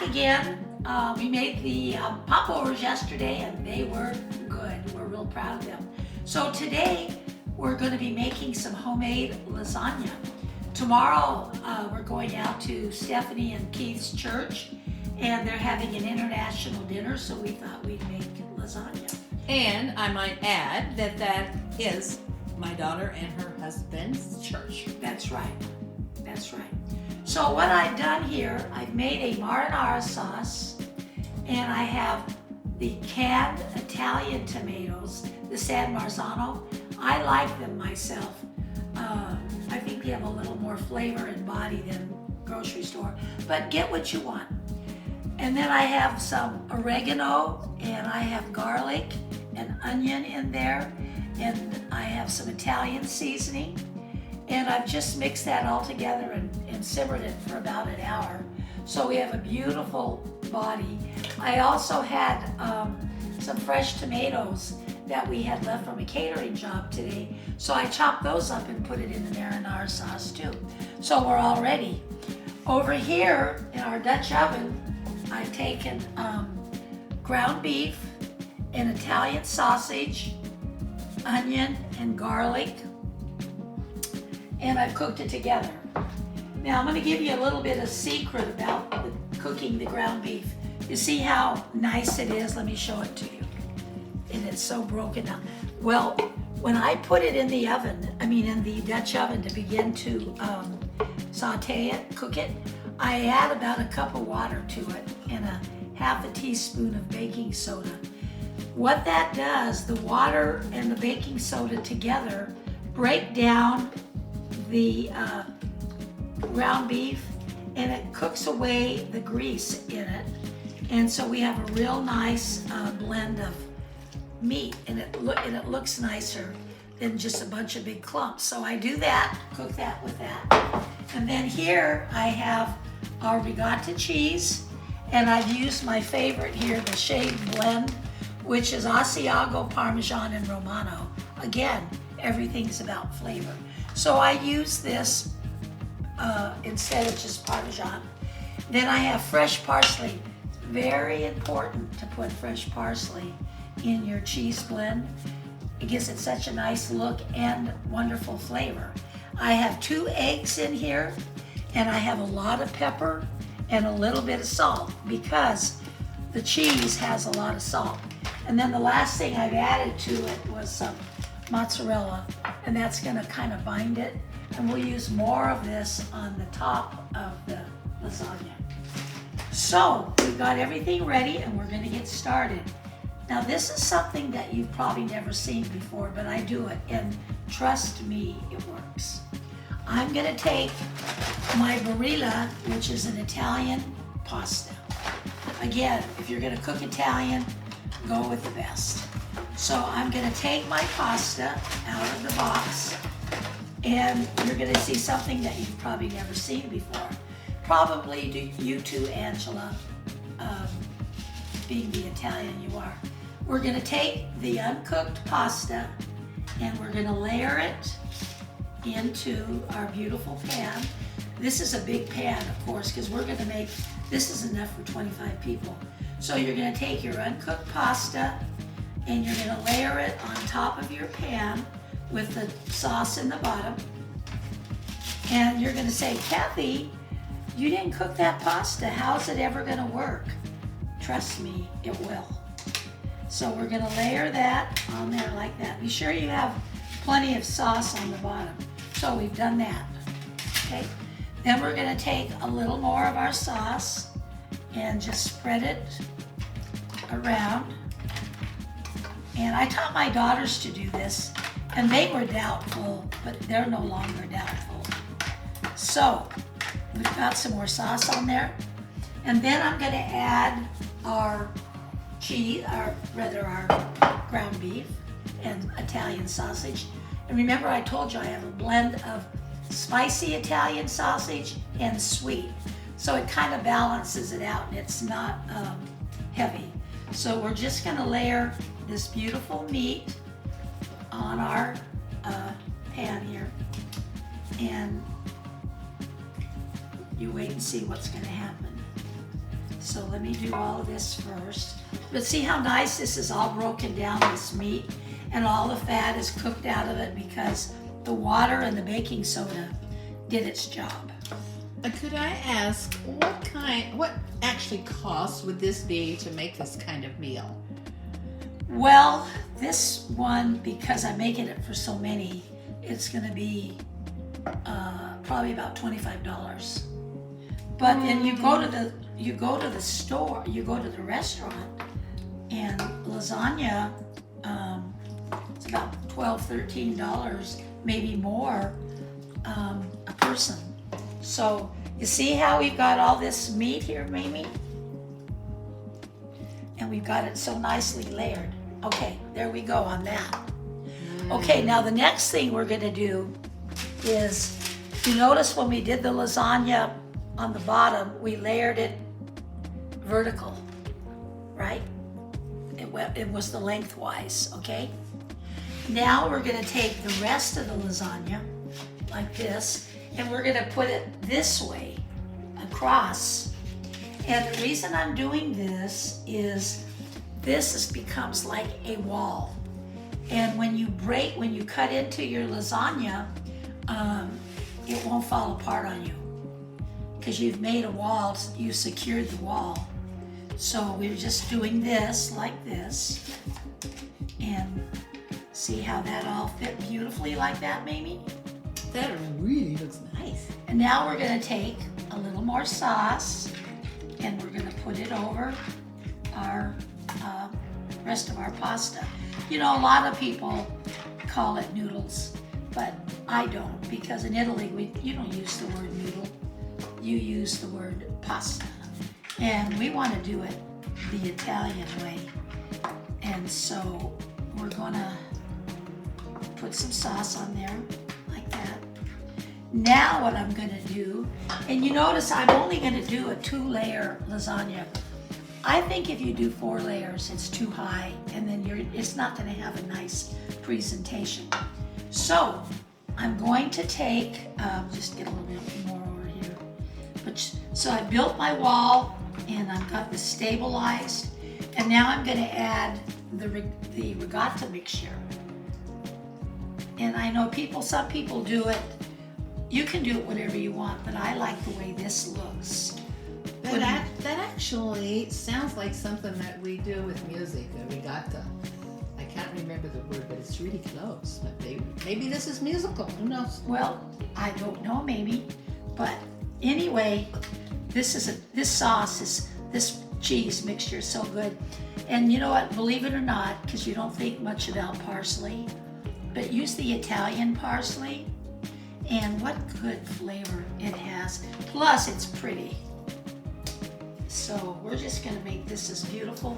again. We made the popovers yesterday and they were good. We're real proud of them. So today we're going to be making some homemade lasagna. Tomorrow we're going out to Stephanie and Keith's church and they're having an international dinner, so we thought we'd make lasagna. And I might add that that is my daughter and her husband's church. That's right. That's right. So what I've done here, I've made a marinara sauce, and I have the canned Italian tomatoes, the San Marzano. I like them myself. I think they have a little more flavor and body than grocery store, but get what you want. And then I have some oregano, and I have garlic and onion in there, and I have some Italian seasoning. And I've just mixed that all together and simmered it for about an hour. So we have a beautiful body. I also had some fresh tomatoes that we had left from a catering job today. So I chopped those up and put it in the marinara sauce too. So we're all ready. Over here in our Dutch oven, I've taken ground beef and Italian sausage, onion and garlic, and I've cooked it together. Now I'm going to give you a little bit of secret about cooking the ground beef. You see how nice it is? Let me show it to you. And it's so broken down. Well, when I put it in the oven, in the Dutch oven to begin to saute it, cook it, I add about a cup of water to it and a half a teaspoon of baking soda. What that does, the water and the baking soda together break down the ground beef, and it cooks away the grease in it, and so we have a real nice blend of meat, and it looks nicer than just a bunch of big clumps. So I do that, cook that with that, and then here I have our ricotta cheese, and I've used my favorite here, the shaved blend, which is Asiago, Parmesan, and Romano. Again, everything's about flavor. So I use this instead of just Parmesan. Then I have fresh parsley. Very important to put fresh parsley in your cheese blend. It gives it such a nice look and wonderful flavor. I have 2 eggs in here, and I have a lot of pepper and a little bit of salt because the cheese has a lot of salt. And then the last thing I've added to it was some mozzarella, and that's going to kind of bind it, and we'll use more of this on the top of the lasagna. So we've got everything ready and we're going to get started. Now this is something that you've probably never seen before, but I do it, and trust me, it works. I'm going to take my barilla, which is an Italian pasta. Again, if you're going to cook Italian, go with the best. So I'm going to take my pasta out of the box, and you're going to see something that you've probably never seen before. Probably you too, Angela, being the Italian you are. We're going to take the uncooked pasta and we're going to layer it into our beautiful pan. This is a big pan, of course, because we're going to make, this is enough for 25 people. So you're going to take your uncooked pasta and you're going to layer it on top of your pan with the sauce in the bottom. And you're going to say, Kathy, you didn't cook that pasta. How's it ever going to work? Trust me, it will. So we're going to layer that on there like that. Be sure you have plenty of sauce on the bottom. So we've done that. Okay. Then we're going to take a little more of our sauce and just spread it around. And I taught my daughters to do this, and they were doubtful, but they're no longer doubtful. So we've got some more sauce on there. And then I'm going to add our cheese, our ground beef and Italian sausage. And remember, I told you I have a blend of spicy Italian sausage and sweet. So it kind of balances it out and it's not heavy. So we're just going to layer this beautiful meat on our pan here. And you wait and see what's going to happen. So let me do all of this first. But see how nice this is all broken down, this meat, and all the fat is cooked out of it because the water and the baking soda did its job. Could I ask, what actually cost would this be to make this kind of meal? Well, this one, because I'm making it for so many, it's gonna be probably about $25. But then you go to the store, you go to the restaurant, and lasagna, it's about $12, $13, maybe more, a person. So you see how we've got all this meat here, Mamie? And we've got it so nicely layered. Okay, there we go on that. Okay, now the next thing we're gonna do is, you notice when we did the lasagna on the bottom, we layered it vertical, right? It was the lengthwise, okay? Now we're gonna take the rest of the lasagna, like this, and we're gonna put it this way, across. And the reason I'm doing this is this becomes like a wall. And when you cut into your lasagna, it won't fall apart on you because you've made a wall, you secured the wall. So we're just doing this like this, and see how that all fit beautifully like that, Mamie? That really looks nice. And now we're gonna take a little more sauce and we're gonna put it over our rest of our pasta. You know, a lot of people call it noodles, but I don't, because in Italy you don't use the word noodle, you use the word pasta. And we want to do it the Italian way. And so we're gonna put some sauce on there like that. Now what I'm gonna do, and you notice I'm only gonna do a 2-layer lasagna. I think if you do 4 layers, it's too high, and then it's not gonna have a nice presentation. So I'm going to take, just get a little bit more over here. So I built my wall, and I've got this stabilized, and now I'm gonna add the ricotta mixture. And I know some people do it. You can do it whatever you want, but I like the way this looks. That actually sounds like something that we do with music, a ricotta. I can't remember the word, but it's really close. But maybe this is musical, who knows? Well, I don't know, maybe. But anyway, this cheese mixture is so good. And you know what, believe it or not, because you don't think much about parsley, but use the Italian parsley, and what good flavor it has. Plus, it's pretty. So we're just gonna make this as beautiful,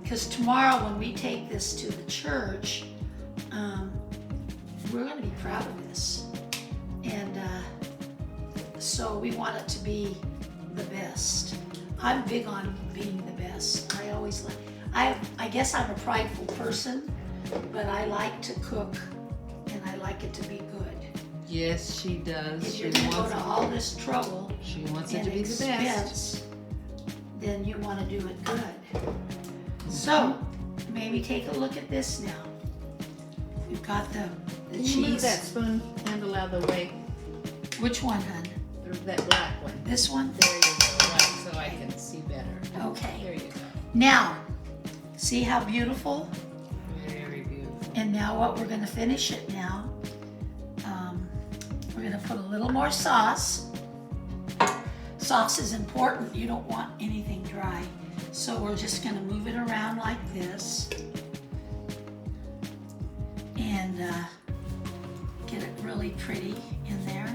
because tomorrow when we take this to the church, we're gonna be proud of this. And so we want it to be the best. I'm big on being the best. I guess I'm a prideful person, but I like to cook, and I like it to be good. Yes, she does. If you're gonna go to all this trouble, she wants it and to be the best, then you want to do it good. So maybe take a look at this now. We've got the Can cheese. you move that spoon handle out of the way? Which one, hon? That black one. This one? There you go. Right, so I can see better. Okay. There you go. Now, see how beautiful? Very beautiful. And now what we're going to finish it now. We're going to put a little more sauce. Sauce is important. You don't want anything dry. So we're just going to move it around like this. And get it really pretty in there.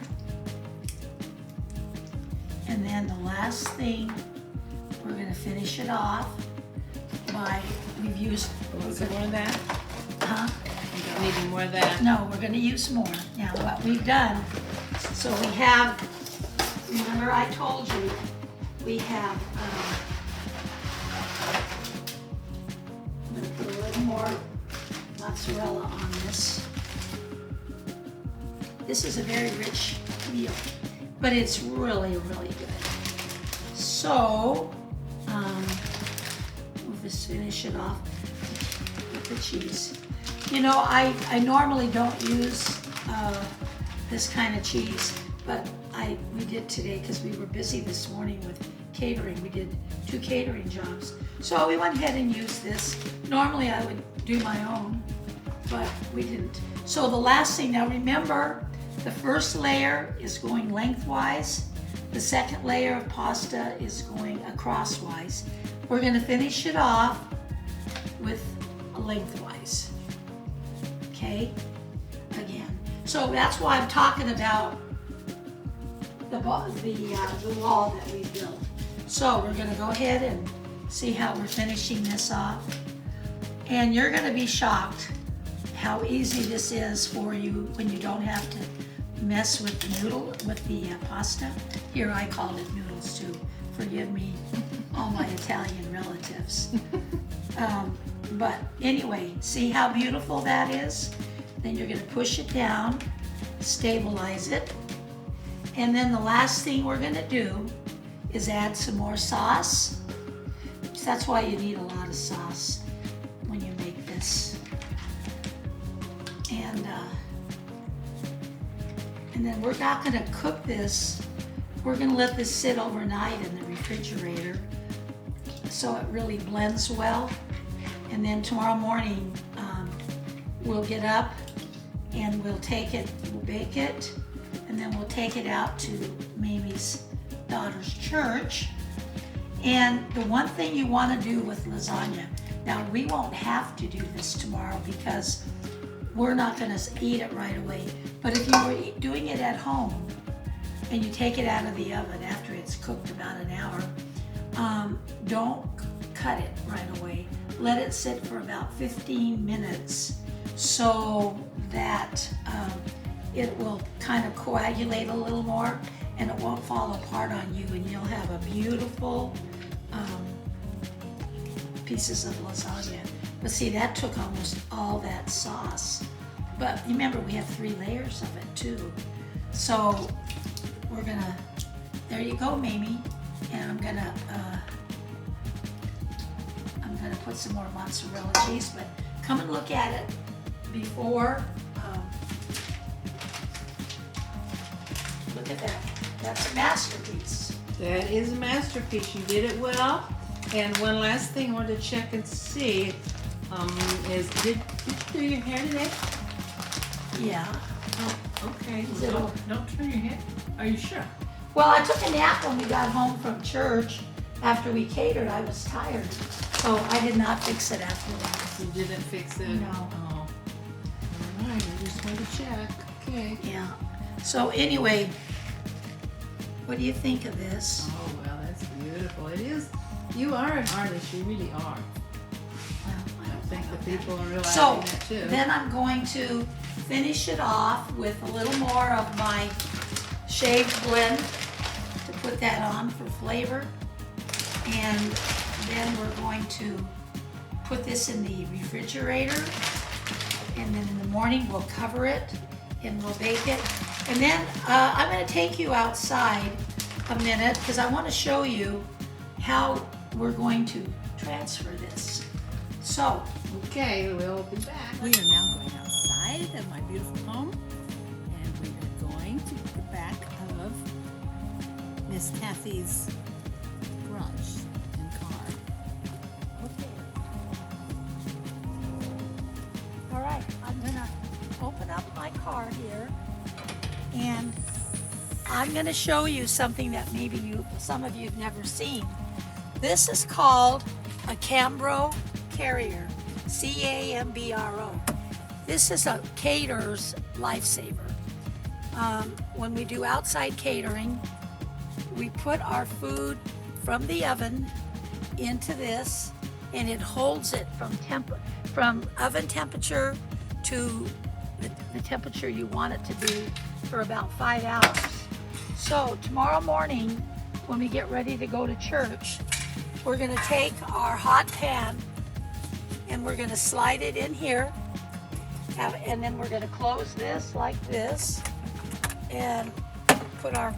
And then the last thing, we're going to finish it off by, we've used... Was it more of that? Huh? You don't need any more of that? No, we're going to use more. Now what we've done, so we have, remember I told you, we have, I'm going to put a little more mozzarella on this. This is a very rich meal, but it's really, really good. So, just finish it off with the cheese. You know, I normally don't use this kind of cheese, but we did today because we were busy this morning with catering. We did 2 catering jobs. So we went ahead and used this. Normally I would do my own, but we didn't. So the last thing, now remember, the first layer is going lengthwise. The second layer of pasta is going crosswise. We're gonna finish it off with a lengthwise, okay? Again, so that's why I'm talking about the wall that we built. So we're gonna go ahead and see how we're finishing this off. And you're gonna be shocked how easy this is for you when you don't have to mess with the pasta. Here, I called it noodles too. Forgive me, all my Italian relatives. But anyway, see how beautiful that is? Then you're gonna push it down, stabilize it. And then the last thing we're gonna do is add some more sauce. So that's why you need a lot of sauce when you make this. And then we're not gonna cook this. We're gonna let this sit overnight in the refrigerator so it really blends well. And then tomorrow morning, we'll get up and we'll take it, we'll bake it, and then we'll take it out to Mamie's daughter's church. And the one thing you wanna do with lasagna, now we won't have to do this tomorrow because we're not gonna eat it right away. But if you were doing it at home and you take it out of the oven after it's cooked about an hour, don't cut it right away. Let it sit for about 15 minutes so that it will kind of coagulate a little more and it won't fall apart on you, and you'll have a beautiful pieces of lasagna. But see, that took almost all that sauce. But remember, we have 3 layers of it too. So we're gonna, there you go, Mamie. And I'm gonna put some more mozzarella cheese, but come and look at it before. Look at that, that's a masterpiece. That is a masterpiece. You did it well. And one last thing I wanted to check and see is, did you do your hair today? Yeah. Oh, okay. Don't turn your head. Are you sure? Well, I took a nap when we got home from church. After we catered, I was tired. So I did not fix it after that. You didn't fix it? No. Oh. All right, I just wanted to check. Okay. Yeah. So anyway, what do you think of this? Oh, well, that's beautiful. It is. You are an artist. You really are. Well, I think the people are realizing So that too. then I'm going to finish it off with a little more of my shaved blend to put that on for flavor. And then we're going to put this in the refrigerator. And then in the morning we'll cover it and we'll bake it. And then I'm going to take you outside a minute because I want to show you how we're going to transfer this. So, Okay, we'll be back. We are now going outside of my beautiful home, and we are going to the back of Miss Kathy's garage and car. okay. All right, I'm gonna open up my car here, and I'm gonna show you something that maybe some of you have never seen. This is called a Cambro carrier, C-A-M-B-R-O. This is a caterer's lifesaver. When we do outside catering, we put our food from the oven into this, and it holds it from oven temperature to the temperature you want it to be for about 5 hours. So tomorrow morning, when we get ready to go to church, we're gonna take our hot pan and we're gonna slide it in here, and then we're gonna close this like this, and put our,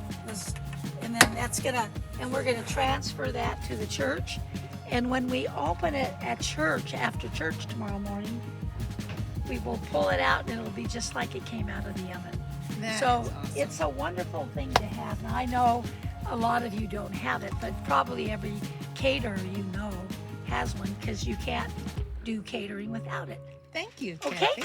and then that's gonna, and we're gonna transfer that to the church, And when we open it at church, after church tomorrow morning, we will pull it out and it'll be just like it came out of the oven. That So is awesome. it's a wonderful thing to have. Now I know a lot of you don't have it, but probably every caterer you know has one because you can't do catering without it. Thank you, Okay? Kathy.